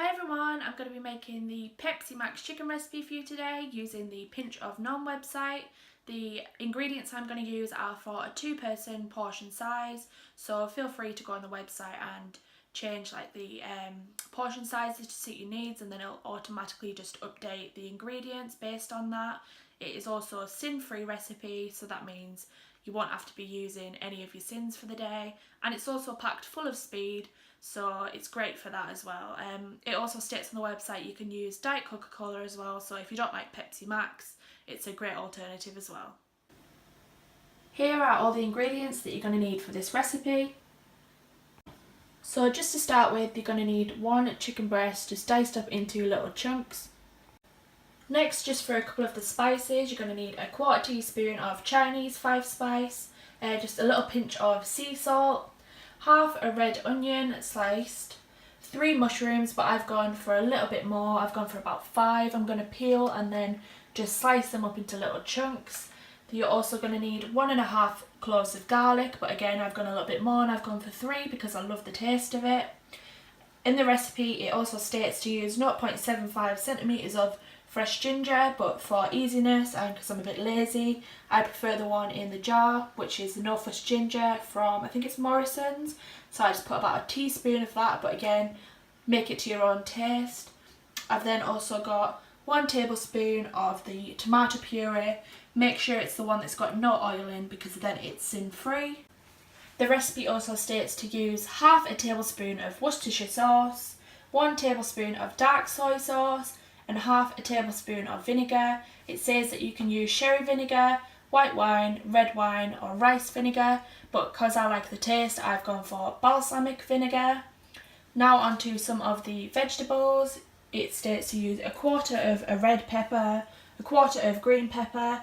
Hi everyone, I'm going to be making the Pepsi Max chicken recipe for you today using the Pinch of Nom website. The ingredients I'm going to use are for a 2-person portion size, so feel free to go on the website and change the portion sizes to suit your needs, and then it'll automatically just update the ingredients based on that. It is also a sin-free recipe, so that means you won't have to be using any of your sins for the day, and it's also packed full of speed, so it's great for that as well. It also states on the website you can use Diet Coca-Cola as well, so if you don't like Pepsi Max, it's a great alternative as well. Here are all the ingredients that you're going to need for this recipe. So just to start with, you're going to need 1 chicken breast just diced up into little chunks. Next, just for a couple of the spices, you're going to need a 1/4 teaspoon of Chinese 5-spice, just a little pinch of sea salt, half a red onion sliced, 3 mushrooms, but I've gone for a little bit more. I've gone for about 5. I'm going to peel and then just slice them up into little chunks. You're also going to need 1.5 cloves of garlic, but again I've gone a little bit more and I've gone for 3 because I love the taste of it. In the recipe it also states to use 0.75 centimetres of fresh ginger, but for easiness and because I'm a bit lazy, I prefer the one in the jar, which is the no fuss ginger from, I think it's Morrison's. So I just put about a teaspoon of that, but again, make it to your own taste. I've then also got 1 tablespoon of the tomato puree. Make sure it's the one that's got no oil in, because then it's sin-free. The recipe also states to use half a tablespoon of Worcestershire sauce, 1 tablespoon of dark soy sauce, and half a tablespoon of vinegar. It says that you can use sherry vinegar, white wine, red wine or rice vinegar, but because I like the taste I've gone for balsamic vinegar. Now onto some of the vegetables. It states to use 1/4 of a red pepper, 1/4 of green pepper,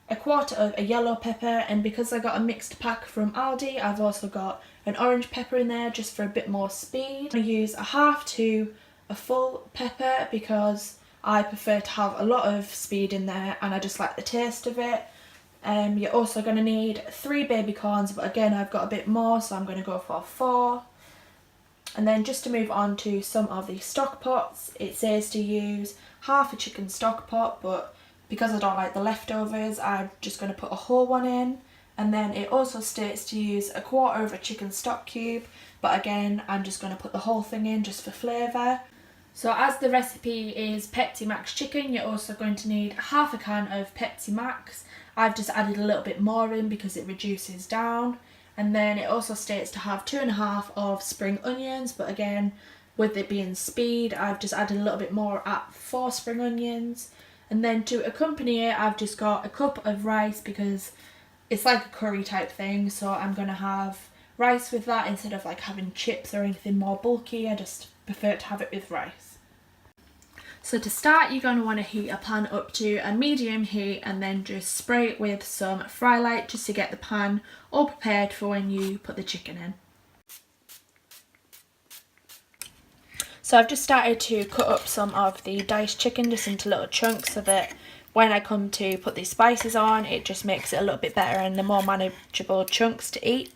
1/4 of a yellow pepper, and because I got a mixed pack from Aldi, I've also got an orange pepper in there just for a bit more speed. I use a half to a full pepper because I prefer to have a lot of speed in there and I just like the taste of it. You're also going to need 3 baby corns, but again I've got a bit more, so I'm going to go for 4. And then just to move on to some of the stock pots, it says to use half a chicken stock pot, but because I don't like the leftovers, I'm just going to put a whole one in. And then it also states to use 1/4 of a chicken stock cube, but again I'm just going to put the whole thing in just for flavour. So as the recipe is Pepsi Max chicken, you're also going to need half a can of Pepsi Max. I've just added a little bit more in because it reduces down. And then it also states to have 2.5 of spring onions, but again, with it being speed, I've just added a little bit more at 4 spring onions. And then to accompany it, I've just got a cup of rice because it's like a curry type thing, so I'm going to have rice with that instead of having chips or anything more bulky. I just prefer to have it with rice. So to start, you're going to want to heat a pan up to a medium heat and then just spray it with some fry light just to get the pan all prepared for when you put the chicken in. So I've just started to cut up some of the diced chicken just into little chunks so that when I come to put these spices on, it just makes it a little bit better and the more manageable chunks to eat.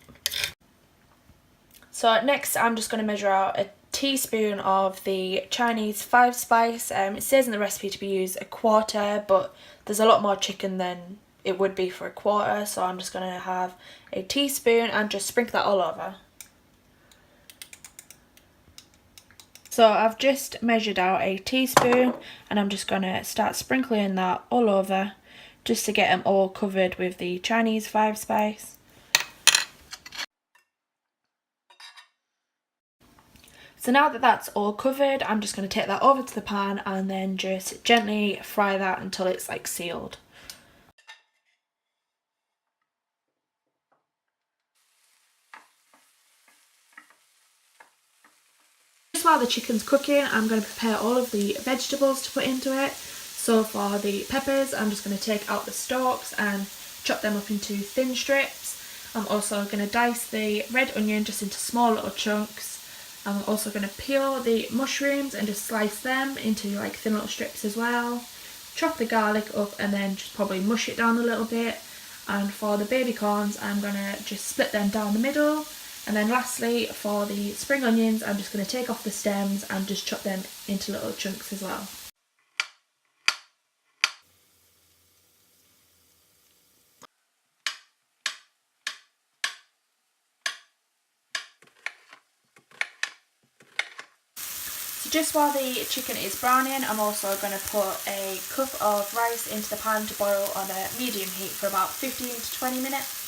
So next I'm just going to measure out a teaspoon of the Chinese 5-spice. It says in the recipe to be used 1/4, but there's a lot more chicken than it would be for 1/4, so I'm just going to have a teaspoon and just sprinkle that all over. So I've just measured out a teaspoon and I'm just going to start sprinkling that all over just to get them all covered with the Chinese 5-spice. So now that that's all covered, I'm just going to take that over to the pan and then just gently fry that until it's sealed. Just while the chicken's cooking, I'm going to prepare all of the vegetables to put into it. So for the peppers, I'm just going to take out the stalks and chop them up into thin strips. I'm also going to dice the red onion just into small little chunks. I'm also going to peel the mushrooms and just slice them into thin little strips as well. Chop the garlic up and then just probably mush it down a little bit. And for the baby corns, I'm going to just split them down the middle And then lastly, for the spring onions, I'm just going to take off the stems and just chop them into little chunks as well. So just while the chicken is browning, I'm also going to put a cup of rice into the pan to boil on a medium heat for about 15 to 20 minutes.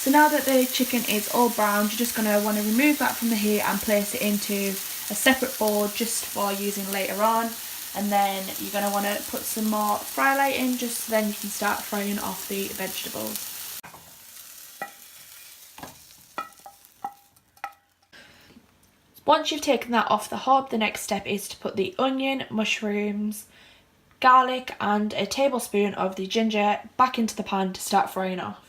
So now that the chicken is all browned, you're just going to want to remove that from the heat and place it into a separate bowl just for using later on. And then you're going to want to put some more fry light in just so then you can start frying off the vegetables. Once you've taken that off the hob, the next step is to put the onion, mushrooms, garlic and a tablespoon of the ginger back into the pan to start frying off.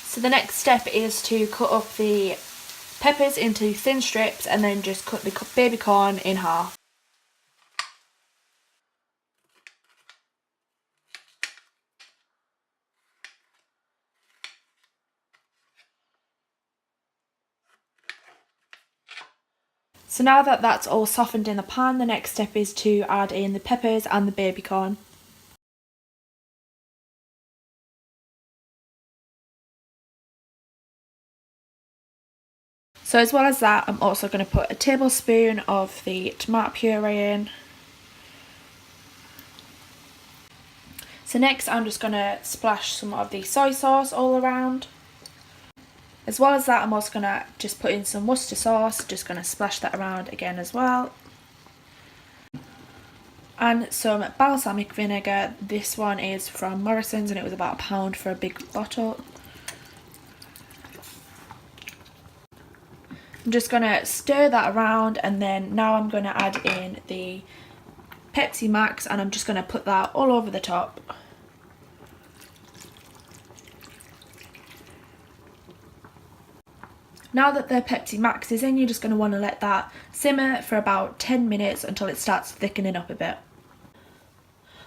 So the next step is to cut up the peppers into thin strips and then just cut the baby corn in half. So now that that's all softened in the pan, the next step is to add in the peppers and the baby corn. So as well as that, I'm also going to put a tablespoon of the tomato puree in. So next I'm just going to splash some of the soy sauce all around. As well as that, I'm also going to just put in some Worcester sauce, just going to splash that around again as well. And some balsamic vinegar. This one is from Morrison's and it was about £1 for a big bottle. I'm just going to stir that around and then now I'm going to add in the Pepsi Max and I'm just going to put that all over the top. Now that the Pepsi Max is in, you're just going to want to let that simmer for about 10 minutes until it starts thickening up a bit.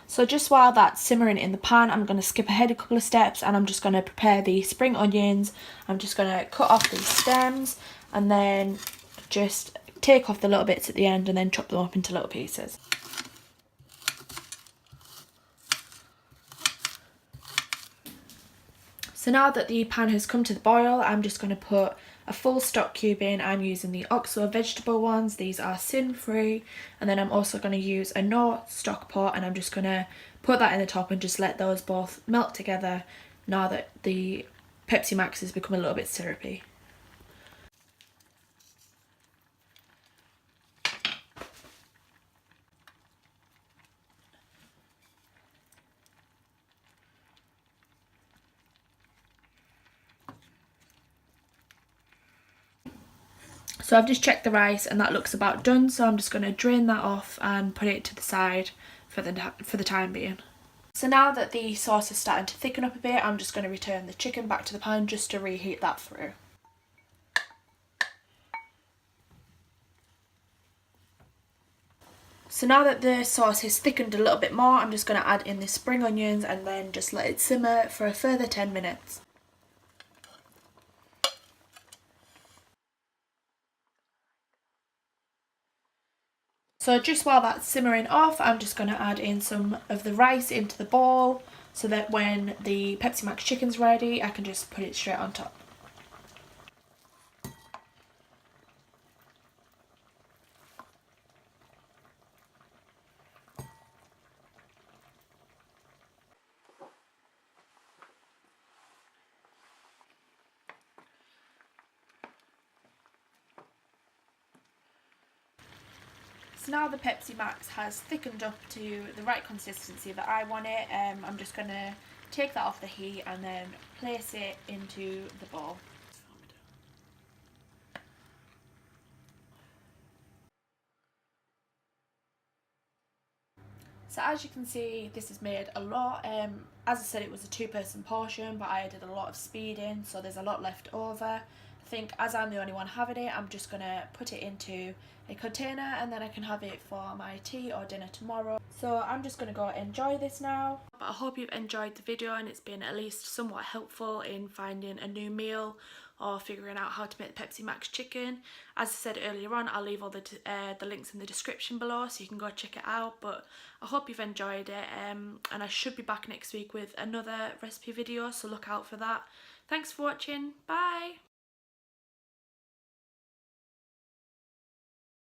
So just while that's simmering in the pan, I'm going to skip ahead a couple of steps and I'm just going to prepare the spring onions. I'm just going to cut off the stems and then just take off the little bits at the end and then chop them up into little pieces. So now that the pan has come to the boil, I'm just going to put a full stock cube in. I'm using the OXO vegetable ones. These are sin free. And then I'm also going to use a no stock pot and I'm just going to put that in the top and just let those both melt together now that the Pepsi Max has become a little bit syrupy. So I've just checked the rice and that looks about done, so I'm just going to drain that off and put it to the side for the time being. So now that the sauce is starting to thicken up a bit, I'm just going to return the chicken back to the pan just to reheat that through. So now that the sauce has thickened a little bit more, I'm just going to add in the spring onions and then just let it simmer for a further 10 minutes. So just while that's simmering off, I'm just going to add in some of the rice into the bowl so that when the Pepsi Max chicken's ready, I can just put it straight on top. So now the Pepsi Max has thickened up to the right consistency that I want it. I'm just going to take that off the heat and then place it into the bowl. So as you can see, this is made a lot. As I said, it was a 2-person portion, but I did a lot of speeding, so there's a lot left over. I think as I'm the only one having it, I'm just going to put it into a container and then I can have it for my tea or dinner tomorrow. So I'm just going to go enjoy this now. But I hope you've enjoyed the video and it's been at least somewhat helpful in finding a new meal or figuring out how to make the Pepsi Max chicken. As I said earlier on, I'll leave all the links in the description below so you can go check it out. But I hope you've enjoyed it, and I should be back next week with another recipe video, so look out for that. Thanks for watching. Bye!